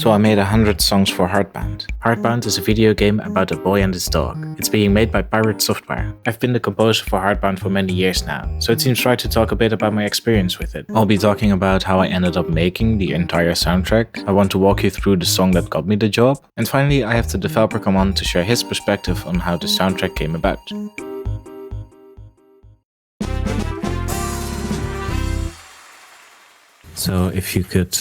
So I made 100 songs for Heartbound. Heartbound is a video game about a boy and his dog. It's being made by Pirate Software. I've been the composer for Heartbound for many years now, so it seems right to talk a bit about my experience with it. I'll be talking about how I ended up making the entire soundtrack. I want to walk you through the song that got me the job. And finally, I have the developer come on to share his perspective on how the soundtrack came about. So if you could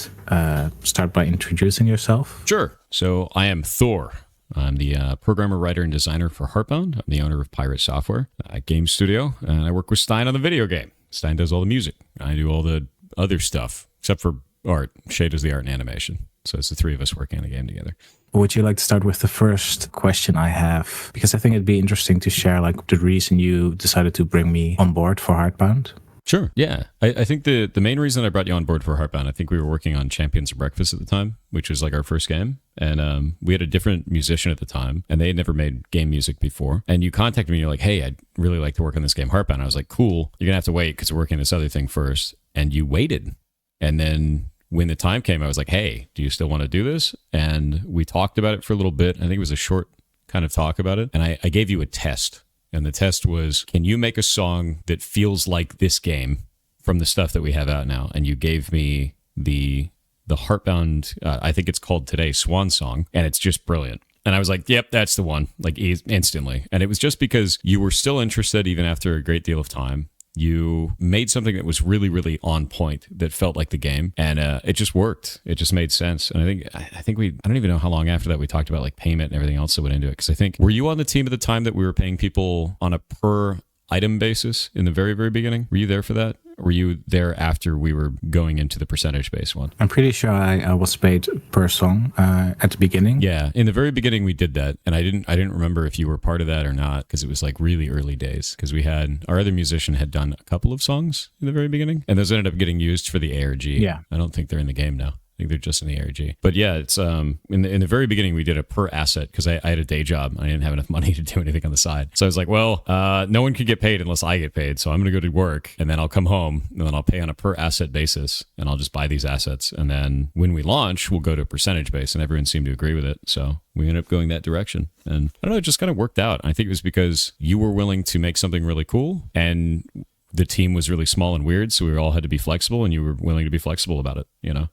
start by introducing yourself. Sure. So I am Thor. I'm the programmer, writer, and designer for Heartbound. I'm the owner of Pirate Software, a game studio, and I work with Stein on the video game. Stein does all the music. I do all the other stuff, except for art. Shay does the art and animation. So it's the three of us working on the game together. Would you like to start with the first question I have? Because I think it'd be interesting to share like the reason you decided to bring me on board for Heartbound. Sure. Yeah. I think the main reason I brought you on board for Heartbound, I think we were working on Champions of Breakfast at the time, which was like our first game. And we had a different musician at the time, and they had never made game music before. And you contacted me, and you're like, hey, I'd really like to work on this game, Heartbound. I was like, cool. You're going to have to wait because we're working on this other thing first. And you waited. And then when the time came, I was like, hey, do you still want to do this? And we talked about it for a little bit. I think it was a short kind of talk about it. And I gave you a test. And the test was, can you make a song that feels like this game from the stuff that we have out now? And you gave me the Heartbound, I think it's called today, Swan Song. And it's just brilliant. And I was like, yep, that's the one, like instantly. And it was just because you were still interested even after a great deal of time. You made something that was really, really on point, that felt like the game, and it just worked. It just made sense. And I think I don't even know how long after that we talked about like payment and everything else that went into it. Because I think, were you on the team at the time that we were paying people on a per item basis in the very, very beginning? Were you there for that? Or were you there after we were going into the percentage-based one? I'm pretty sure I was paid per song at the beginning. Yeah, in the very beginning we did that, and I didn't remember if you were part of that or not, because it was like really early days. Because we had our other musician had done a couple of songs in the very beginning, and those ended up getting used for the ARG. Yeah, I don't think they're in the game now. I think they're just in the ARG. But yeah, it's in the very beginning we did a per asset because I had a day job. I didn't have enough money to do anything on the side. So I was like, well, no one could get paid unless I get paid. So I'm going to go to work, and then I'll come home, and then I'll pay on a per asset basis, and I'll just buy these assets. And then when we launch, we'll go to a percentage base, and everyone seemed to agree with it. So we ended up going that direction. And I don't know, it just kind of worked out. I think it was because you were willing to make something really cool, and the team was really small and weird. So we all had to be flexible, and you were willing to be flexible about it, you know?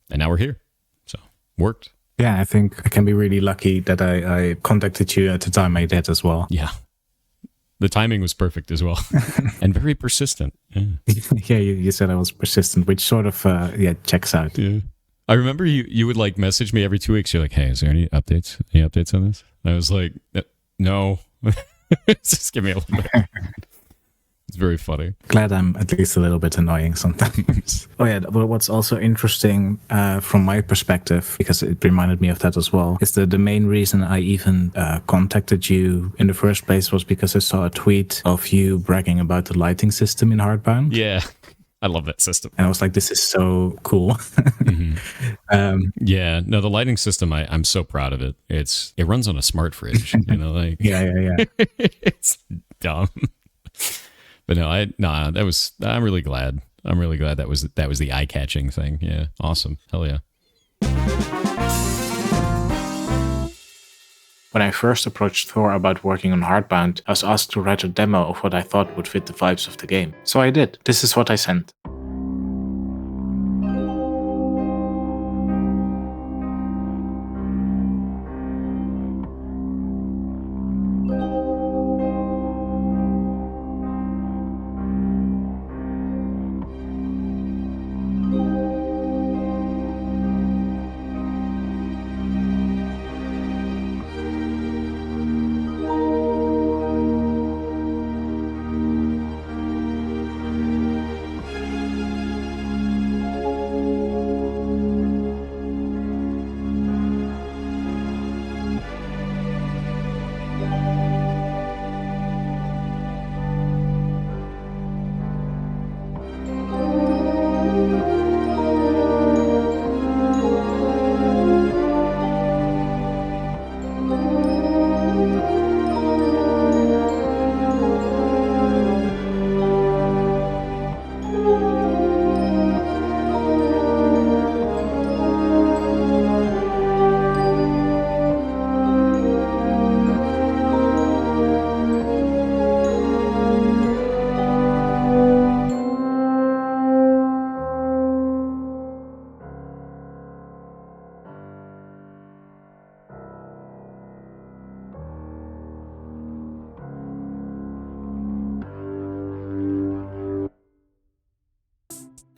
And now we're here. So, worked. Yeah, I think I can be really lucky that I contacted you at the time I did as well. Yeah. The timing was perfect as well. And very persistent. Yeah, yeah, you said I was persistent, which sort of, checks out. Yeah. I remember you would like message me every 2 weeks. You're like, hey, is there any updates? Any updates on this? And I was like, no. Just give me a little bit. It's very funny. Glad I'm at least a little bit annoying sometimes. Oh yeah, but what's also interesting from my perspective, because it reminded me of that as well, is that the main reason I even contacted you in the first place was because I saw a tweet of you bragging about the lighting system in Heartbound. Yeah, I love that system. And I was like, this is so cool. Mm-hmm. Yeah, no, the lighting system, I'm so proud of it. It runs on a smart fridge, you know, like yeah. It's dumb. But no, I'm really glad. I'm really glad that was the eye-catching thing. Yeah, awesome. Hell yeah. When I first approached Thor about working on Heartbound, I was asked to write a demo of what I thought would fit the vibes of the game. So I did. This is what I sent.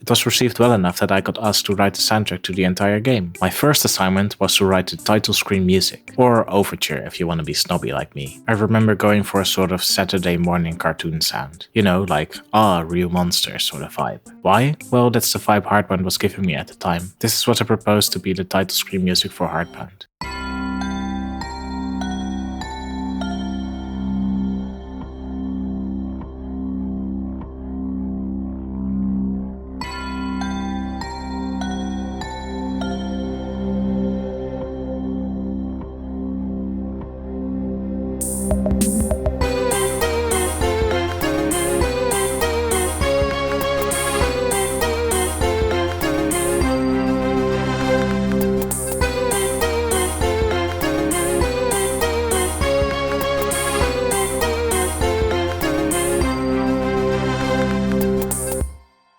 It was received well enough that I got asked to write the soundtrack to the entire game. My first assignment was to write the title screen music, or overture if you want to be snobby like me. I remember going for a sort of Saturday morning cartoon sound. You know, like, real monsters sort of vibe. Why? Well, that's the vibe Heartbound was giving me at the time. This is what I proposed to be the title screen music for Heartbound.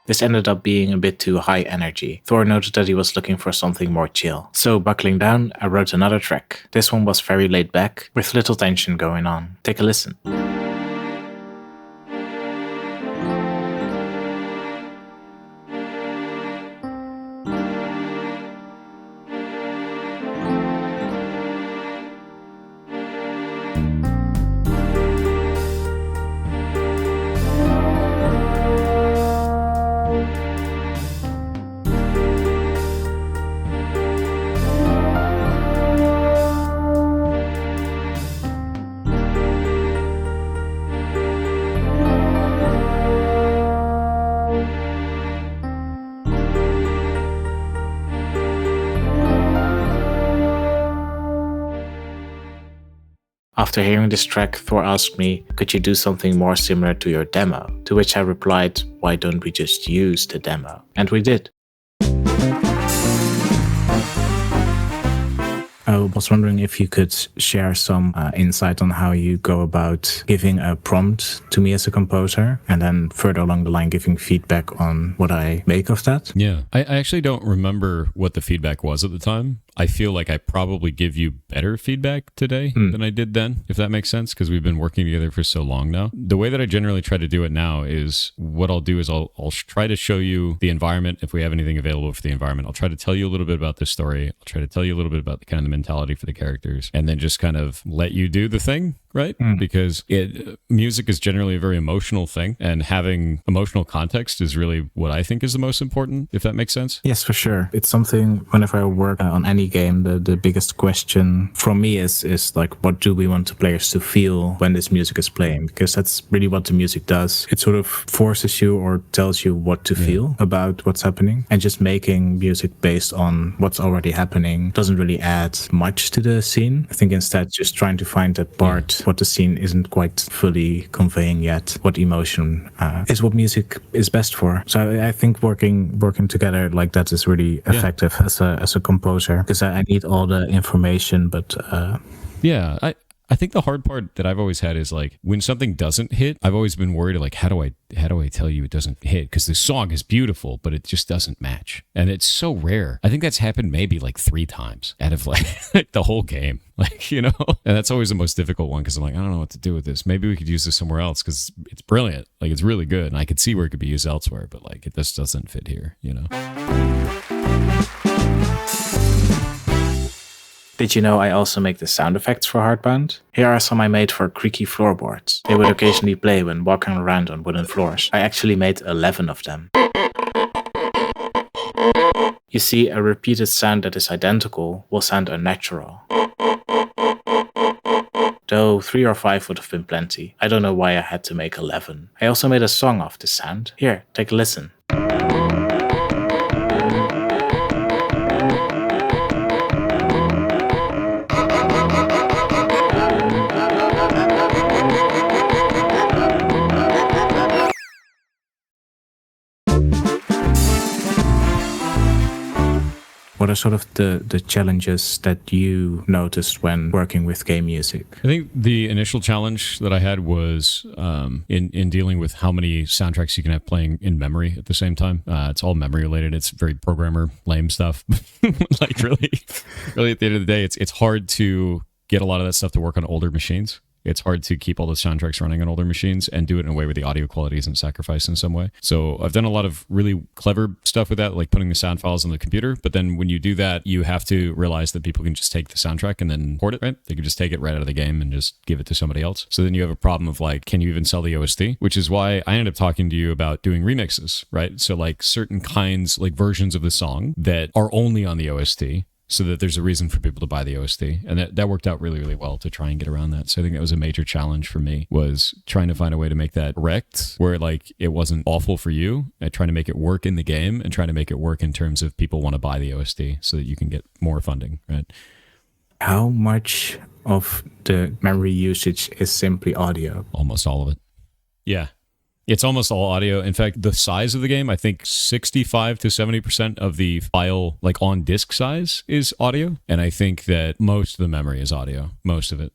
This ended up being a bit too high energy. Thor noted that he was looking for something more chill. So buckling down, I wrote another track. This one was very laid back, with little tension going on. Take a listen. After hearing this track, Thor asked me, could you do something more similar to your demo? To which I replied, why don't we just use the demo? And we did. I was wondering if you could share some insight on how you go about giving a prompt to me as a composer, and then further along the line giving feedback on what I make of that. Yeah, I actually don't remember what the feedback was at the time. I feel like I probably give you better feedback today than I did then, if that makes sense, because we've been working together for so long now. The way that I generally try to do it now is what I'll do is I'll try to show you the environment if we have anything available for the environment. I'll try to tell you a little bit about the story. I'll try to tell you a little bit about the kind of the mentality for the characters, and then just kind of let you do the thing, right? Because music is generally a very emotional thing, and having emotional context is really what I think is the most important, if that makes sense. Yes, for sure. It's something whenever I work on any game, the biggest question from me is like, what do we want the players to feel when this music is playing? Because that's really what the music does. It sort of forces you or tells you what to feel about what's happening, and just making music based on what's already happening doesn't really add much to the scene. I think instead just trying to find that part, what the scene isn't quite fully conveying yet, what emotion is what music is best for. So I think working together like that is really effective as a composer, because I need all the information, but I think the hard part that I've always had is like when something doesn't hit, I've always been worried like how do I tell you it doesn't hit, because the song is beautiful but it just doesn't match, and it's so rare. I think that's happened maybe like 3 times out of like the whole game, like, you know, and that's always the most difficult one, because I'm like, I don't know what to do with this. Maybe we could use this somewhere else because it's brilliant, like it's really good, and I could see where it could be used elsewhere, but like it just doesn't fit here, you know. Did you know I also make the sound effects for Heartbound? Here are some I made for creaky floorboards. They would occasionally play when walking around on wooden floors. I actually made 11 of them. You see, a repeated sound that is identical will sound unnatural. Though 3 or 5 would have been plenty. I don't know why I had to make 11. I also made a song off this sound. Here, take a listen. What are sort of the challenges that you noticed when working with game music? I think the initial challenge that I had was in dealing with how many soundtracks you can have playing in memory at the same time. It's all memory related. It's very programmer lame stuff. Like really at the end of the day, it's hard to get a lot of that stuff to work on older machines. It's hard to keep all the soundtracks running on older machines and do it in a way where the audio quality isn't sacrificed in some way. So I've done a lot of really clever stuff with that, like putting the sound files on the computer. But then when you do that, you have to realize that people can just take the soundtrack and then port it, right? They can just take it right out of the game and just give it to somebody else. So then you have a problem of like, can you even sell the OST? Which is why I ended up talking to you about doing remixes, right? So like certain kinds, like versions of the song that are only on the OST, so that there's a reason for people to buy the OST. And that worked out really, really well to try and get around that. So I think that was a major challenge for me, was trying to find a way to make that correct, where like it wasn't awful for you, and trying to make it work in the game and trying to make it work in terms of people want to buy the OST so that you can get more funding, right? How much of the memory usage is simply audio? Almost all of it. Yeah. It's almost all audio. In fact, the size of the game, I think 65 to 70% of the file, like on disk size, is audio. And I think that most of the memory is audio. Most of it.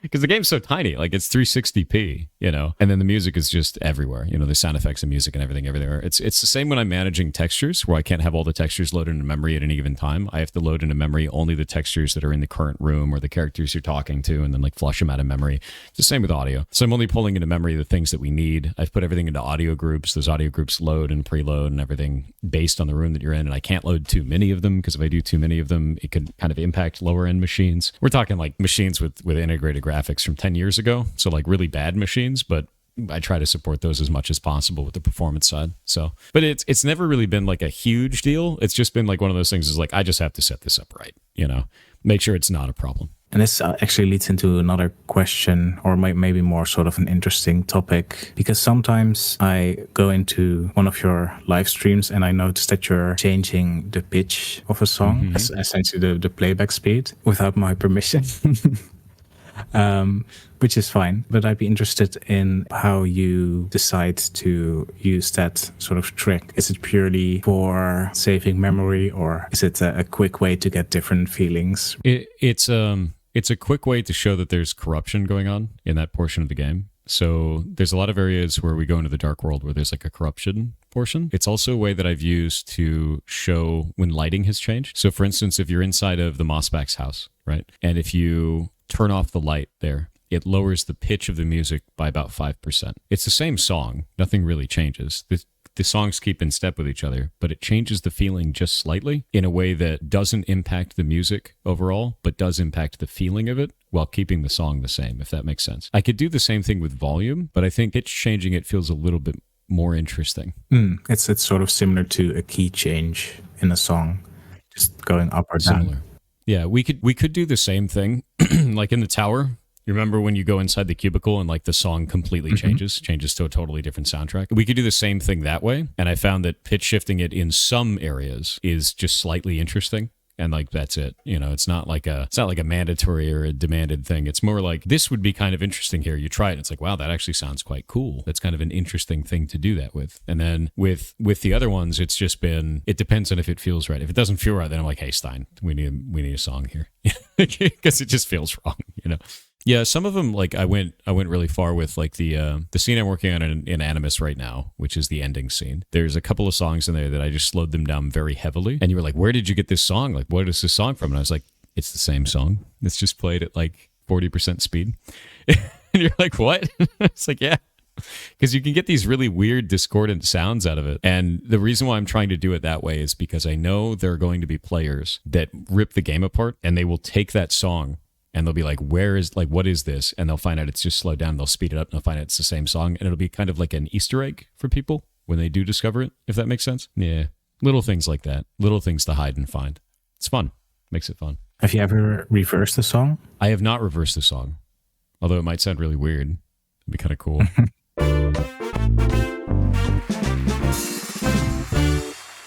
Because the game's so tiny, like it's 360p, you know, and then the music is just everywhere, you know, the sound effects and music and everything everywhere. It's the same when I'm managing textures, where I can't have all the textures loaded into memory at any given time. I have to load into memory only the textures that are in the current room or the characters you're talking to, and then like flush them out of memory. It's the same with audio. So I'm only pulling into memory the things that we need. I've put everything into audio groups. Those audio groups load and preload and everything based on the room that you're in. And I can't load too many of them, because if I do too many of them, it could kind of impact lower end machines. We're talking like machines with integrated graphics from 10 years ago. So like really bad machines, but I try to support those as much as possible with the performance side. So, but it's never really been like a huge deal. It's just been like one of those things is like, I just have to set this up right, you know, make sure it's not a problem. And this actually leads into another question, or maybe more sort of an interesting topic, because sometimes I go into one of your live streams and I notice that you're changing the pitch of a song, essentially the playback speed, without my permission. Which is fine, but I'd be interested in how you decide to use that sort of trick. Is it purely for saving memory, or is it a quick way to get different feelings? It's a quick way to show that there's corruption going on in that portion of the game. So there's a lot of areas where we go into the dark world where there's like a corruption portion. It's also a way that I've used to show when lighting has changed. So for instance, if you're inside of the Mossback's house, right? And if you turn off the light there, it lowers the pitch of the music by about 5%. It's the same song. Nothing really changes. The songs keep in step with each other, but it changes the feeling just slightly in a way that doesn't impact the music overall, but does impact the feeling of it while keeping the song the same, if that makes sense. I could do the same thing with volume, but I think pitch changing it feels a little bit more interesting. It's sort of similar to a key change in a song, just going up or down. Similar. Yeah, we could do the same thing, like in the tower. You remember when you go inside the cubicle and like the song completely changes to a totally different soundtrack? We could do the same thing that way. And I found that pitch shifting it in some areas is just slightly interesting. And like, that's it. You know, it's not like a mandatory or a demanded thing. It's more like, this would be kind of interesting here. You try it and it's like, wow, that actually sounds quite cool. That's kind of an interesting thing to do that with. And then with the other ones, it's just been, it depends on if it feels right. If it doesn't feel right, then I'm like, hey, Stein, we need a song here. Because it just feels wrong, you know? Yeah, some of them, like I went really far with like the scene I'm working on in Animus right now, which is the ending scene. There's a couple of songs in there that I just slowed them down very heavily. And you were like, where did you get this song? Like, what is this song from? And I was like, it's the same song. It's just played at like 40% speed. And you're like, what? It's like, yeah. Because you can get these really weird discordant sounds out of it. And the reason why I'm trying to do it that way is because I know there are going to be players that rip the game apart and they will take that song and they'll be like, what is this? And they'll find out it's just slowed down. They'll speed it up and they'll find out it's the same song. And it'll be kind of like an Easter egg for people when they do discover it, if that makes sense. Yeah. Little things like that. Little things to hide and find. It's fun. Makes it fun. Have you ever reversed the song? I have not reversed the song. Although it might sound really weird. It'd be kind of cool.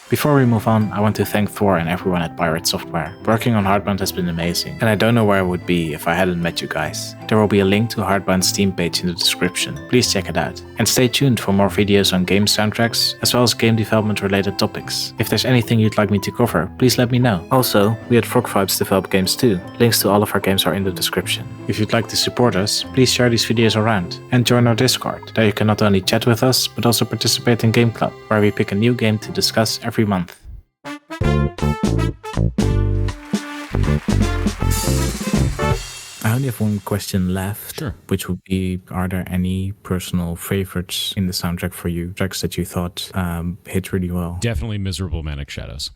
Before we move on, I want to thank Thor and everyone at Pirate Software. Working on Heartbound has been amazing, and I don't know where I would be if I hadn't met you guys. There will be a link to Heartbound's Steam page in the description. Please check it out. And stay tuned for more videos on game soundtracks, as well as game development related topics. If there's anything you'd like me to cover, please let me know. Also, we at Frog Vibes develop games too. Links to all of our games are in the description. If you'd like to support us, please share these videos around and join our Discord. There you can not only chat with us, but also participate in Game Club, where we pick a new game to discuss every month. I only have one question left, Sure. which would be, are there any personal favorites in the soundtrack for you? Tracks that you thought hit really well? Definitely Miserable Manic Shadows.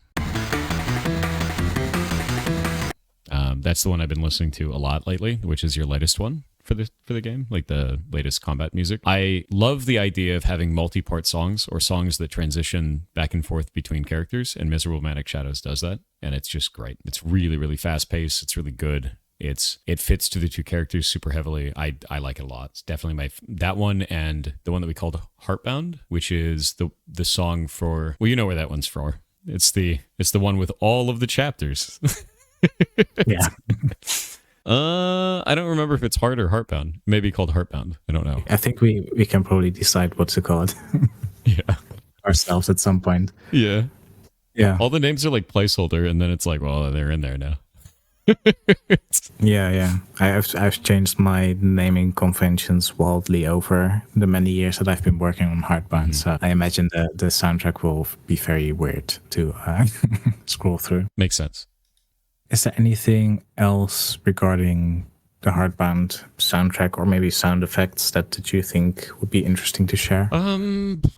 That's the one I've been listening to a lot lately, which is your latest one for the game, like the latest combat music. I love the idea of having multi-part songs or songs that transition back and forth between characters, and Miserable Manic Shadows does that, and it's just great. It's really, really fast-paced. It's really good. It fits to the two characters super heavily. I like it a lot. It's definitely that one and the one that we called Heartbound, which is the song for, well, you know where that one's for. It's the one with all of the chapters. Yeah. I don't remember if it's Heart or Heartbound. Maybe called Heartbound. I don't know. I think we can probably decide what to call it Yeah. ourselves at some point. Yeah. Yeah. All the names are like placeholder, and then it's like, well, they're in there now. Yeah. I've changed my naming conventions wildly over the many years that I've been working on Heartbound. So I imagine the soundtrack will be very weird to scroll through. Makes sense. Is there anything else regarding the Heartbound soundtrack or maybe sound effects that you think would be interesting to share?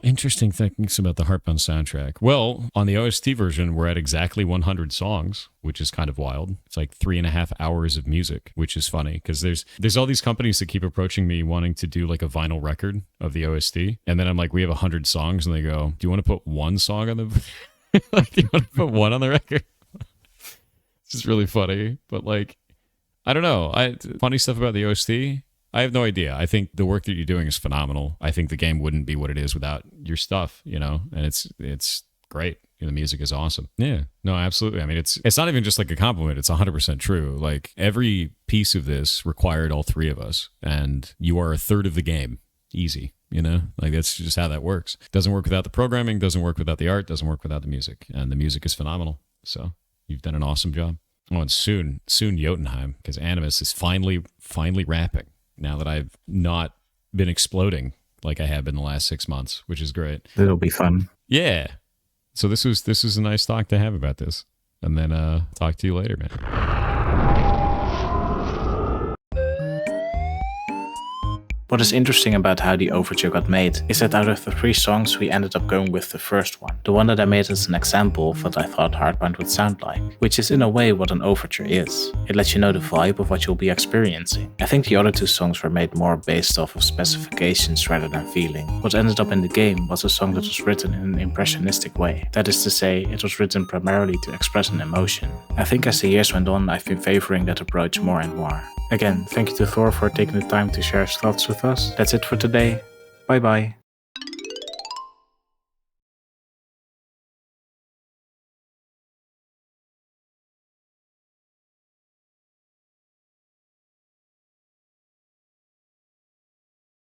Interesting things about the Heartbound soundtrack. Well, on the OST version, we're at exactly 100 songs, which is kind of wild. It's like 3.5 hours of music, which is funny because there's all these companies that keep approaching me wanting to do like a vinyl record of the OST, and then I'm like, we have 100 songs, and they go, do you want to put one song on the? Like, do you want to put one on the record? It's just really funny, but like, I don't know. Funny stuff about the OST, I have no idea. I think the work that you're doing is phenomenal. I think the game wouldn't be what it is without your stuff, you know, and it's great. The music is awesome. Yeah, no, absolutely. I mean, it's not even just like a compliment. It's 100% true. Like every piece of this required all three of us, and you are a third of the game. Easy, you know, like that's just how that works. Doesn't work without the programming, doesn't work without the art, doesn't work without the music, and the music is phenomenal. So you've done an awesome job. Oh, and soon Jotunheim, because Animus is finally wrapping now that I've not been exploding like I have been the last 6 months, which is great. It'll be fun. Yeah. So this was a nice talk to have about this. And then talk to you later, man. What is interesting about how the overture got made is that out of the 3 songs we ended up going with the first one, the one that I made as an example of what I thought Heartbound would sound like, which is in a way what an overture is. It lets you know the vibe of what you'll be experiencing. I think the other 2 songs were made more based off of specifications rather than feeling. What ended up in the game was a song that was written in an impressionistic way. That is to say, it was written primarily to express an emotion. I think as the years went on, I've been favoring that approach more and more. Again, thank you to Thor for taking the time to share his thoughts with us. That's it for today. Bye bye.